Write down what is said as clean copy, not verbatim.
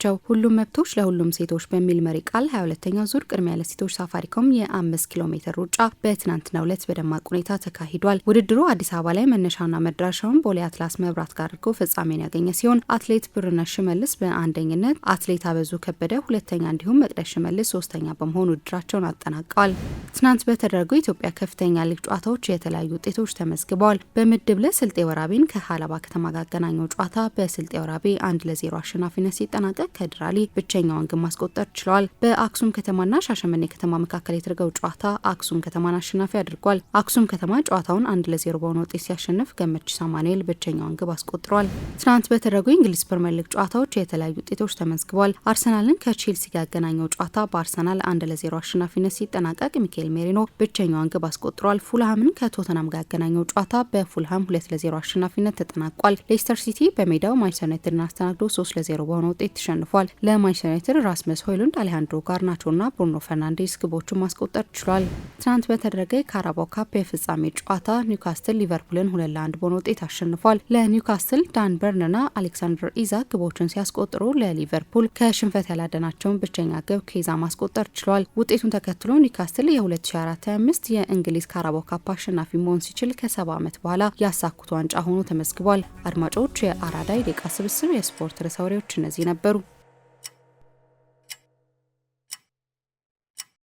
ናቸው። ሁሉም መብቶች ለሁሉም ሴቶች በሚል መሪ ቃል 22ኛው ዙር ቅድሚያ ለሴቶች ሳፋሪኮም የ5 ኪሎ ሜትር ሩጫ በትናንትናው ዕለት በደማቅ ሁኔታ ተካሂዷል። ውድድሩ አዲስ አበባ ላይ መነሻና መድረሻውን ቦሌ አትላስ መብራት ጋር አድርጎ ፍጻሜን ያገኘ ሲሆን አትሌት ብርነሽ ሽመልስ በአንደኝነት፣ አትሌት አበዙ ከበደ ሁለተኛ እንዲሁም መቅደስ ሽመልስ ሶስተኛ በመሆን ውድድራቸውን አጠናቀዋል። ትናንት በተደረጉ የኢትዮጵያ ከፍተኛ ሊግ ጨዋታዎች የተለያዩ ውጤቶች ተመዝግበዋል። በምድብ ለ ስልጤ ወራቤን ከሀላባ ከተማ ጋር ያገናኘው ጨዋታ በስልጤ ወራቤ 1-0 አሸናፊነት ሲጠናቀቅ ከድራሊ ብቸኛውን ግብ ማስቆጠር ችለዋል። በአክሱም ከተማና ሻሸመኔ ከተማ መካከል የተደረገው ጨዋታ አክሱም ከተማን አሸናፊ አድርጓል። አክሱም ከተማ ጨዋታውን 1-0 በሆነ ውጤት ሲያሸንፍ ገመቺሳ ማኑኤል ብቸኛውን ግብ አስቆጥሯል። ትናንት በተደረጉ የእንግሊዝ ፕሪሚየር ሊግ ጨዋታዎች የተለያዩ ውጤቶች ተመዝግበዋል። አርሰናልን ከቼልሲ ጋር ያገናኘው ጨዋታ በአርሰናል 1-0 አሸናፊነት ሲጠናቀቅ ሚካኤል ሜሪኖ ብቸኛውን ግብ አስቆጥሯል። ፉልሃምን ከቶተናም ጋር ያገናኘው ጨዋታ በፉልሃም 2-0 አሸናፊነት ተጠናቋል። ሌስተር ሲቲ በሜዳው ማንቸስተር ዩናይትድን አስተናግዶ 3-0 በሆነ ውጤት ተሸንፏል። ለማንቸስተር ዩናይትድ ራስመስ ሆይሉንድ፣ አሌሃንድሮ ጋርናቾና ብሩኖ ፈርናንዴስ ግቦቹን ማስቆጠር ችሏል። ትናንት በተደረገ የካራባው ካፕ የፍጻሜ ጨዋታ ኒውካስትል ሊቨርፑልን 2-1 በሆነ ውጤት አሸንፏል። ለኒውካስትል ዳን በርንና አሌክሳንደር ኢዛክ ግቦቹን ሲያስቆጥሩ ለሊቨርፑል ከሽንፈት ያላደናቸውን ብቸኛ ግብ ኬዛ ማስቆጠር ችሏል። ውጤቱን ተከትሎ ኒውካስትል የ2024/25 የእንግሊዝ ካራባው ካፕ አሸናፊ መሆን ሲችል ከ70 ዓመት በኋላ ያሳኩት ዋንጫ ሆኖ ተመዝግቧል። አድማጮች፣ የአራዳ የደቂቃ ስብስብ የስፖርት ርዕሰ ወሬዎች እነዚህ ነበሩ።